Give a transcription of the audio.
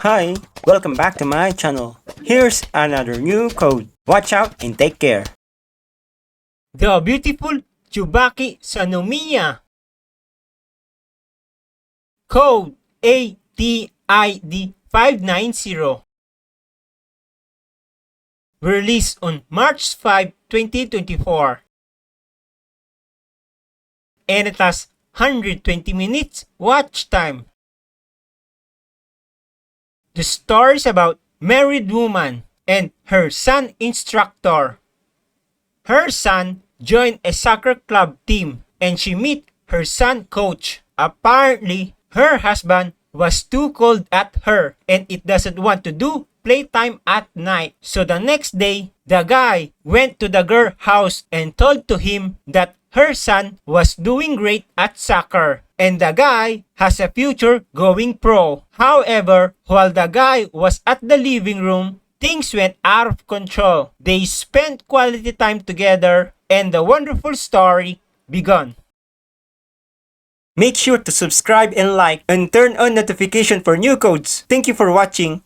Hi, welcome back to my channel. Here's another new code. Watch out and take care. The beautiful Tsubaki Sanomiya. Code ATID590. Released on March 5, 2024. And it has 120 minutes watch time. The story is about married woman and her son instructor. Her son joined a soccer club team and she meet her son coach. Apparently, her husband was too cold at her and it doesn't want to do playtime at night. So the next day, the guy went to the girl house and told to him that her son was doing great at soccer and the guy has a future going pro. However, while the guy was at the living room, things went out of control. They spent quality time together and the wonderful story began. Make sure to subscribe and like and turn on notification for new codes. Thank you for watching.